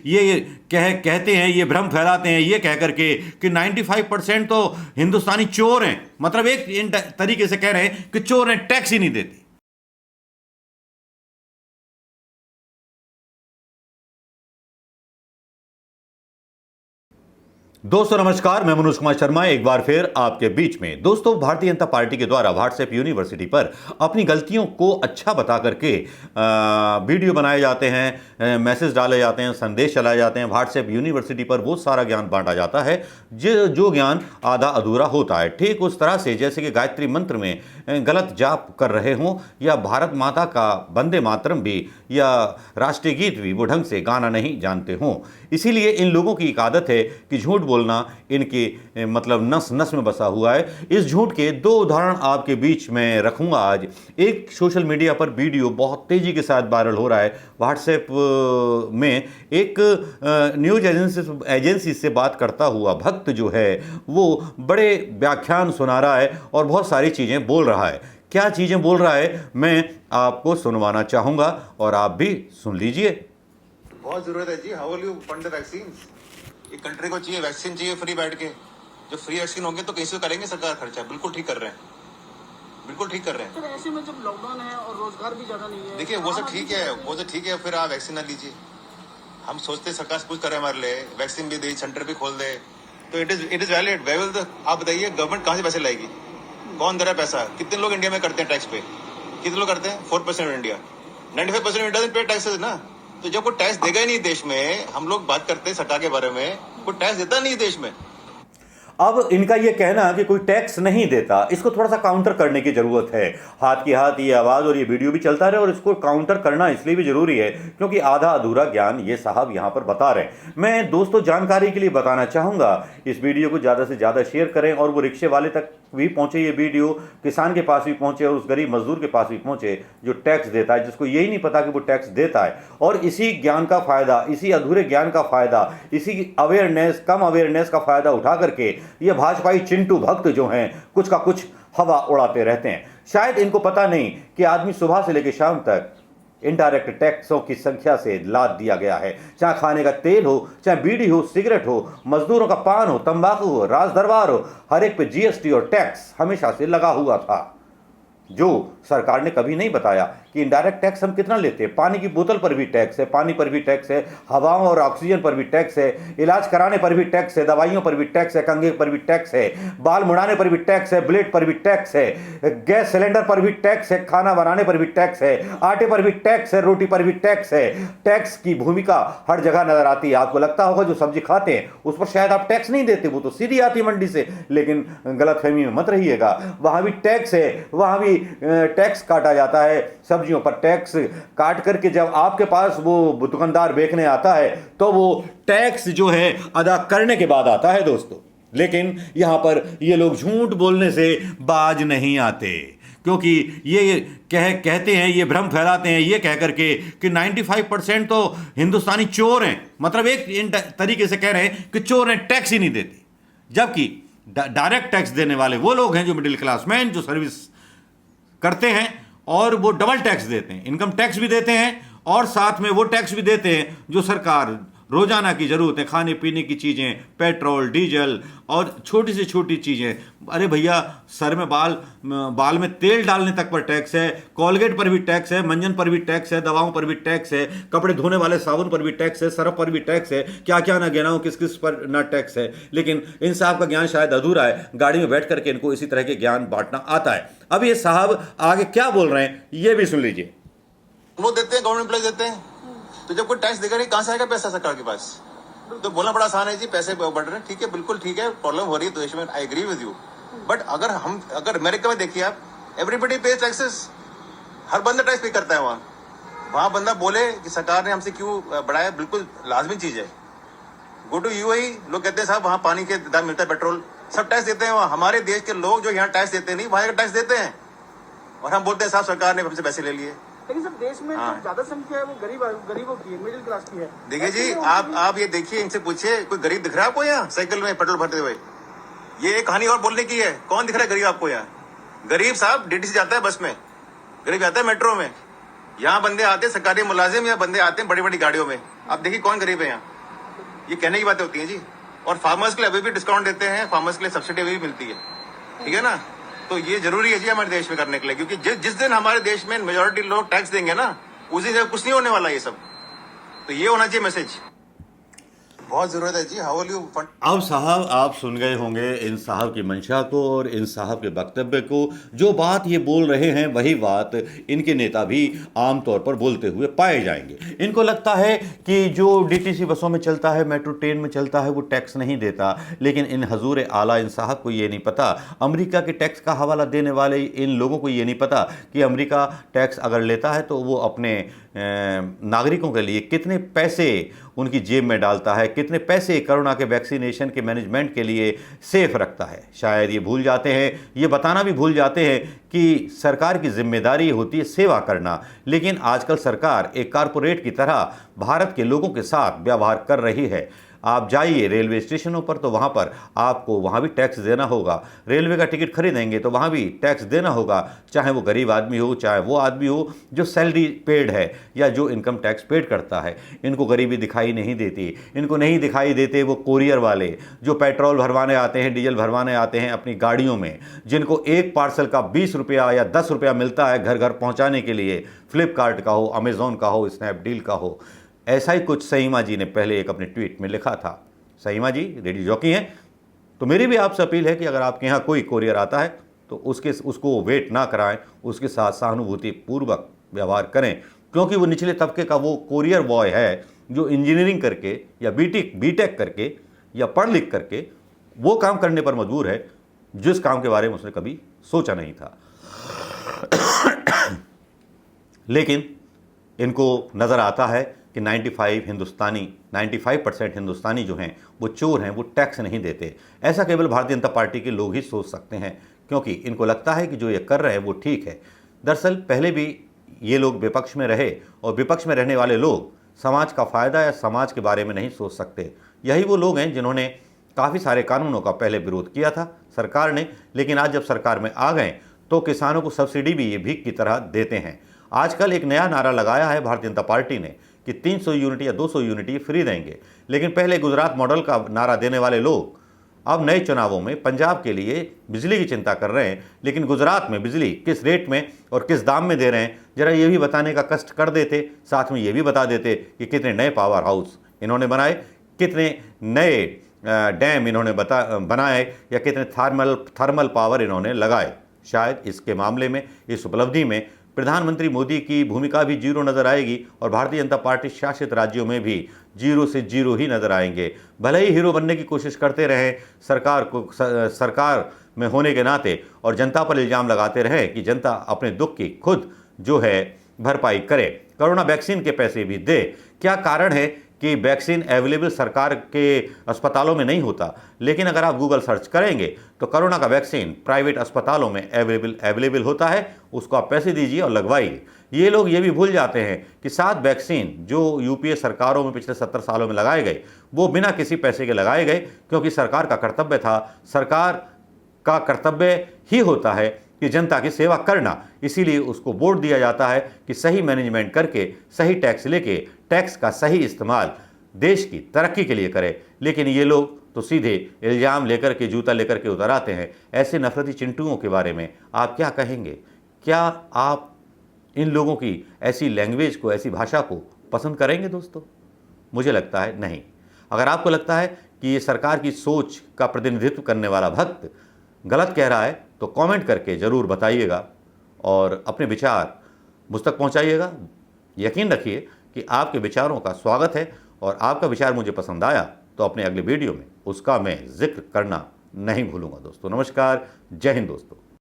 ये कहते हैं, ये भ्रम फैलाते हैं ये कह करके कि 95% तो हिंदुस्तानी चोर हैं। मतलब एक तरीके से कह रहे हैं कि चोर हैं, टैक्स ही नहीं देते। दोस्तों नमस्कार, मैं मनोज कुमार शर्मा एक बार फिर आपके बीच में। दोस्तों, भारतीय जनता पार्टी के द्वारा व्हाट्सएप यूनिवर्सिटी पर अपनी गलतियों को अच्छा बता करके वीडियो बनाए जाते हैं, मैसेज डाले जाते हैं, संदेश चलाए जाते हैं। व्हाट्सएप यूनिवर्सिटी पर वो सारा ज्ञान बांटा जाता है जो ज्ञान आधा अधूरा होता है। ठीक उस तरह से जैसे कि गायत्री मंत्र में गलत जाप कर रहे हों, या भारत माता का वंदे मातरम भी या राष्ट्रीय गीत भी वो ढंग से गाना नहीं जानते हों। इसीलिए इन लोगों की एक आदत है कि झूठ बोलना इनके मतलब नस नस में बसा हुआ है। इस झूठ के दो उदाहरण आपके बीच में रखूंगा आज। एक सोशल मीडिया पर वीडियो बहुत तेजी के साथ वायरल हो रहा है। व्हाट्सएप में एक न्यूज एजेंसी से बात करता हुआ भक्त जो है वो बड़े व्याख्यान सुना रहा है और बहुत सारी चीज़ें बोल रहा है। क्या चीज़ें बोल रहा है मैं आपको सुनवाना चाहूँगा और आप भी सुन लीजिए। बहुत जरूरत है जी। How will you fund the vaccine? एक कंट्री को चाहिए वैक्सीन, चाहिए फ्री बैठ के। जो फ्री वैक्सीन होंगे तो कैसे करेंगे सरकार खर्चा? बिल्कुल ठीक कर रहे हैं, बिल्कुल ठीक कर रहे हैं। तो ऐसे में जब लॉकडाउन है और रोजगार भी ज्यादा नहीं है, देखिए वो सब ठीक है, वो तो ठीक है, फिर आप वैक्सीन ना लीजिए। हम सोचते सरकार कुछ करे हमारे लिए, वैक्सीन भी दे, सेंटर भी खोल दे, तो इट इज वैलिड। आप बताइए गवर्नमेंट कहाँ से पैसे लाएगी? कौन दे रहा है पैसा? कितने लोग इंडिया में करते हैं टैक्स पे? कितने लोग करते हैं? 4% ऑफ इंडिया, 95% इंडिया पे टैक्सेस ना। तो जब कोई टैक्स देगा ही नहीं देश में, हम लोग बात करते हैं सरकार के बारे में, कोई टैक्स देता नहीं देश में। अब इनका यह कहना कि कोई टैक्स नहीं देता, इसको थोड़ा सा काउंटर करने की जरूरत है। हाथ की हाथ ये आवाज और ये वीडियो भी चलता रहे और इसको काउंटर करना इसलिए भी जरूरी है क्योंकि आधा अधूरा ज्ञान ये साहब यहां पर बता रहे हैं। मैं दोस्तों जानकारी के लिए बताना चाहूंगा, इस वीडियो को ज्यादा से ज्यादा शेयर करें और वो रिक्शे वाले तक भी पहुंचे, ये वीडियो किसान के पास भी पहुंचे और उस गरीब मजदूर के पास भी पहुंचे जो टैक्स देता है, जिसको यही नहीं पता कि वो टैक्स देता है। और इसी ज्ञान का फायदा, इसी अधूरे ज्ञान का फायदा, इसी कम अवेयरनेस का फायदा उठा करके ये भाजपाई चिंटू भक्त जो हैं कुछ का कुछ हवा उड़ाते रहते हैं। शायद इनको पता नहीं कि आदमी सुबह से लेकर शाम तक इनडायरेक्ट टैक्सों की संख्या से लाद दिया गया है। चाहे खाने का तेल हो, चाहे बीड़ी हो, सिगरेट हो, मजदूरों का पान हो, तंबाकू हो, राज दरबार हो, हर एक पे जीएसटी और टैक्स हमेशा से लगा हुआ था, जो सरकार ने कभी नहीं बताया कि इनडायरेक्ट टैक्स हम कितना लेते हैं। पानी की बोतल पर भी टैक्स है, पानी पर भी टैक्स है, हवाओं और ऑक्सीजन पर भी टैक्स है, इलाज कराने पर भी टैक्स है, दवाइयों पर भी टैक्स है, कंघे पर भी टैक्स है, बाल मुड़ाने पर भी टैक्स है, ब्लेड पर भी टैक्स है, गैस सिलेंडर पर भी टैक्स है, खाना बनाने पर भी टैक्स है, आटे पर भी टैक्स है, रोटी पर भी टैक्स है। टैक्स की भूमिका हर जगह नजर आती है। आपको लगता होगा जो सब्जी खाते हैं उस पर शायद आप टैक्स नहीं देते, वो तो सीधी आती है मंडी से, लेकिन गलतफहमी में मत रहिएगा, वहां भी टैक्स है, वहां भी टैक्स काटा जाता है। सब्जियों पर टैक्स काट करके जब आपके पास वो दुकानदार बेचने आता है तो वो टैक्स जो है अदा करने के बाद आता है दोस्तों। लेकिन यहां पर ये लोग झूठ बोलने से बाज नहीं आते क्योंकि ये कहते हैं, ये भ्रम फैलाते हैं ये कह करके कि 95% तो हिंदुस्तानी चोर हैं। मतलब एक तरीके से कह रहे हैं कि चोर हैं, टैक्स ही नहीं देते। जबकि डायरेक्ट टैक्स देने वाले वो लोग हैं जो मिडिल क्लास मैन, जो सर्विस करते हैं और वो डबल टैक्स देते हैं, इनकम टैक्स भी देते हैं और साथ में वो टैक्स भी देते हैं जो सरकार रोजाना की जरूरत है, खाने पीने की चीजें, पेट्रोल, डीजल और छोटी से छोटी चीजें। अरे भैया, सर में बाल में तेल डालने तक पर टैक्स है, कोलगेट पर भी टैक्स है, मंजन पर भी टैक्स है, दवाओं पर भी टैक्स है, कपड़े धोने वाले साबुन पर भी टैक्स है, सर्फ पर भी टैक्स है, क्या क्या ना गिनाऊं किस किस पर ना टैक्स है। लेकिन इन साहब का ज्ञान शायद अधूरा है, गाड़ी में बैठ करके इनको इसी तरह के ज्ञान बांटना आता है। अब ये साहब आगे क्या बोल रहे हैं ये भी सुन लीजिए। वो देते हैं, गवर्नमेंट एम्प्लॉय देते हैं, तो जब कोई टैक्स देगा नहीं कहां से आएगा पैसा सरकार के पास? तो बोलना बड़ा आसान है जी, पैसे बढ़ रहे हैं, ठीक है, बिल्कुल ठीक है, प्रॉब्लम हो रही है देश में, I agree with you. But अगर अमेरिका में देखिए आप, एवरीबडी पे टैक्सेस, हर बंदा टैक्स पे करता है। वहां बंदा बोले कि सरकार ने हमसे क्यों बढ़ाया, बिल्कुल लाजमी चीज है। गो टू यूएई, लोग कहते हैं साहब वहां पानी के दाम मिलता है, पेट्रोल, सब टैक्स देते हैं। हमारे देश के लोग जो यहाँ टैक्स देते नहीं, वहां टैक्स देते हैं और हम बोलते हैं साहब सरकार ने हमसे पैसे ले लिए। लेकिन सब देश में जो ज्यादा संख्या है वो गरीबों की है, मिडिल क्लास की है। देखिए जी, आप ये देखिए, इनसे पूछिए, कोई गरीब दिख रहा है आपको यहाँ साइकिल में पेट्रोल भरते हुए? ये एक कहानी और बोलने की है, कौन दिख रहा है गरीब आपको यहाँ? गरीब साहब डीटीसी जाता है बस में, गरीब जाता है मेट्रो में, यहाँ बंदे आते हैं सरकारी मुलाजिम या बंदे आते हैं बड़ी बड़ी गाड़ियों में। आप देखिए कौन गरीब है यहाँ, ये कहने की बातें होती हैं जी। और फार्मर्स के लिए अभी भी डिस्काउंट देते हैं, फार्मर्स के लिए सब्सिडी अभी भी मिलती है, ठीक है ना। तो ये जरूरी है जी हमारे देश में करने के लिए, क्योंकि जिस दिन हमारे देश में मेजोरिटी लोग टैक्स देंगे ना, उसी से कुछ नहीं होने वाला ये सब। तो ये होना चाहिए मैसेज, बहुत जरूरत है जी। How will you fund. अब साहब आप सुन गए होंगे इन साहब की मंशा को और इन साहब के वक्तव्य को। जो बात ये बोल रहे हैं वही बात इनके नेता भी आमतौर पर बोलते हुए पाए जाएंगे। इनको लगता है कि जो डीटीसी बसों में चलता है, मेट्रो ट्रेन में चलता है, वो टैक्स नहीं देता। लेकिन इन हजूर आला इन साहब को ये नहीं पता, अमेरिका के टैक्स का हवाला देने वाले इन लोगों को ये नहीं पता कि अमेरिका टैक्स अगर लेता है तो वो अपने नागरिकों के लिए कितने पैसे उनकी जेब में डालता है, कितने पैसे कोरोना के वैक्सीनेशन के मैनेजमेंट के लिए सेफ रखता है। शायद ये भूल जाते हैं, ये बताना भी भूल जाते हैं कि सरकार की जिम्मेदारी होती है सेवा करना। लेकिन आजकल सरकार एक कारपोरेट की तरह भारत के लोगों के साथ व्यवहार कर रही है। आप जाइए रेलवे स्टेशनों पर तो वहाँ पर आपको वहाँ भी टैक्स देना होगा। रेलवे का टिकट खरीदेंगे तो वहाँ भी टैक्स देना होगा, चाहे वो गरीब आदमी हो, चाहे वो आदमी हो जो सैलरी पेड है या जो इनकम टैक्स पेड करता है। इनको गरीबी दिखाई नहीं देती। इनको नहीं दिखाई देते वो कोरियर वाले जो पेट्रोल भरवाने आते हैं, डीजल भरवाने आते हैं अपनी गाड़ियों में, जिनको एक पार्सल का 20 रुपया या 10 रुपया मिलता है घर घर पहुँचाने के लिए। फ्लिपकार्ट का हो, अमेज़ॉन का हो, स्नैपडील का हो। ऐसा ही कुछ सईमा जी ने पहले एक अपने ट्वीट में लिखा था। सईमा जी रेडियो जॉकी हैं, तो मेरी भी आपसे अपील है कि अगर आपके यहाँ कोई कोरियर आता है तो उसको वेट ना कराएं, उसके साथ सहानुभूति पूर्वक व्यवहार करें, क्योंकि वो निचले तबके का वो कोरियर बॉय है जो इंजीनियरिंग करके या बीटेक करके या पढ़ लिख करके वो काम करने पर मजबूर है जिस काम के बारे में उसने कभी सोचा नहीं था। लेकिन इनको नज़र आता है कि 95% हिंदुस्तानी जो हैं वो चोर हैं, वो टैक्स नहीं देते। ऐसा केवल भारतीय जनता पार्टी के लोग ही सोच सकते हैं, क्योंकि इनको लगता है कि जो ये कर रहे हैं वो ठीक है। दरअसल पहले भी ये लोग विपक्ष में रहे और विपक्ष में रहने वाले लोग समाज का फ़ायदा या समाज के बारे में नहीं सोच सकते। यही वो लोग हैं जिन्होंने काफ़ी सारे कानूनों का पहले विरोध किया था सरकार ने, लेकिन आज जब सरकार में आ गए तो किसानों को सब्सिडी भी ये भीख की तरह देते हैं। आजकल एक नया नारा लगाया है भारतीय जनता पार्टी ने कि 300 यूनिट या 200 यूनिट ये फ्री देंगे। लेकिन पहले गुजरात मॉडल का नारा देने वाले लोग अब नए चुनावों में पंजाब के लिए बिजली की चिंता कर रहे हैं, लेकिन गुजरात में बिजली किस रेट में और किस दाम में दे रहे हैं जरा ये भी बताने का कष्ट कर देते। साथ में ये भी बता देते कि कितने नए पावर हाउस इन्होंने बनाए, कितने नए डैम इन्होंने बनाए या कितने थर्मल पावर इन्होंने लगाए। शायद इसके मामले में, इस उपलब्धि में प्रधानमंत्री मोदी की भूमिका भी जीरो नज़र आएगी और भारतीय जनता पार्टी शासित राज्यों में भी जीरो से जीरो ही नज़र आएंगे। भले ही हीरो बनने की कोशिश करते रहें सरकार में होने के नाते और जनता पर इल्ज़ाम लगाते रहें कि जनता अपने दुख की खुद जो है भरपाई करे, कोरोना वैक्सीन के पैसे भी दे। क्या कारण है कि वैक्सीन अवेलेबल सरकार के अस्पतालों में नहीं होता, लेकिन अगर आप गूगल सर्च करेंगे तो कोरोना का वैक्सीन प्राइवेट अस्पतालों में अवेलेबल होता है। उसको आप पैसे दीजिए और लगवाइए। ये लोग ये भी भूल जाते हैं कि 7 वैक्सीन जो यूपीए सरकारों में पिछले 70 सालों में लगाए गए वो बिना किसी पैसे के लगाए गए, क्योंकि सरकार का कर्तव्य था। सरकार का कर्तव्य ही होता है कि जनता की सेवा करना, इसीलिए उसको वोट दिया जाता है कि सही मैनेजमेंट करके सही टैक्स लेके टैक्स का सही इस्तेमाल देश की तरक्की के लिए करे। लेकिन ये लोग तो सीधे इल्ज़ाम लेकर के, जूता लेकर के उतर आते हैं। ऐसे नफरती चिंटुओं के बारे में आप क्या कहेंगे? क्या आप इन लोगों की ऐसी लैंग्वेज को, ऐसी भाषा को पसंद करेंगे दोस्तों? मुझे लगता है नहीं। अगर आपको लगता है कि ये सरकार की सोच का प्रतिनिधित्व करने वाला भक्त गलत कह रहा है तो कमेंट करके ज़रूर बताइएगा और अपने विचार मुझ तक पहुंचाइएगा। यकीन रखिए कि आपके विचारों का स्वागत है और आपका विचार मुझे पसंद आया तो अपने अगले वीडियो में उसका मैं जिक्र करना नहीं भूलूंगा दोस्तों। नमस्कार, जय हिंद दोस्तों।